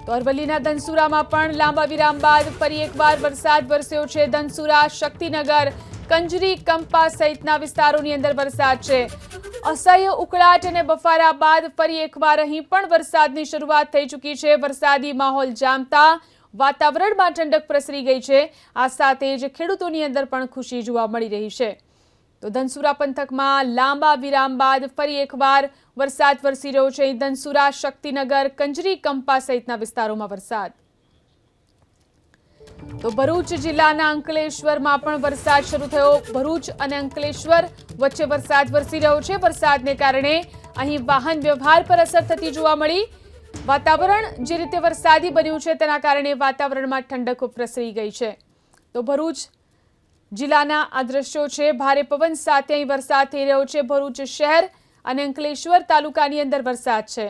તો અરવલ્લીના ધનસુરામાં પણ લાંબા વિરામ બાદ ફરી એકવાર વરસાદ વરસ્યો છે। ધનસુરા, શક્તિનગર, કંજરી, કંપા સહિતના વિસ્તારોની અંદર વરસાદ છે। અસહ્ય ઉકળાટ અને બફારા બાદ ફરી એકવાર અહીં પણ વરસાદની શરૂઆત થઈ ચૂકી છે। વરસાદી માહોલ જામતા વાતાવરણમાં ઠંડક પ્રસરી ગઈ છે। આ સાથે જ ખેડૂતોની અંદર પણ ખુશી જોવા મળી રહી છે। તો ધનસુરા પંથકમાં લાંબા વિરામ બાદ ફરી એકવાર વરસાદ વરસી રહ્યો છે। ધનસુરા, શક્તિનગર, કંજરી, કંપા સહિતના વિસ્તારોમાં વરસાદ। તો ભરૂચ જિલ્લાના અંકલેશ્વરમાં પણ વરસાદ શરૂ થયો। ભરૂચ અને અંકલેશ્વર વચ્ચે વરસાદ વરસી રહ્યો છે। વરસાદને કારણે અહીં વાહન વ્યવહાર પર અસર થતી જોવા મળી। વાતાવરણ જે રીતે વરસાદી બન્યું છે તેના કારણે વાતાવરણમાં ઠંડક પ્રસરી ગઈ છે। તો ભરૂચ જિલ્લાના આ દ્રશ્યો છે। ભારે પવન સાથે અહીં વરસાદ થઈ રહ્યો છે। ભરૂચ શહેર અને અંકલેશ્વર તાલુકાની અંદર વરસાદ છે।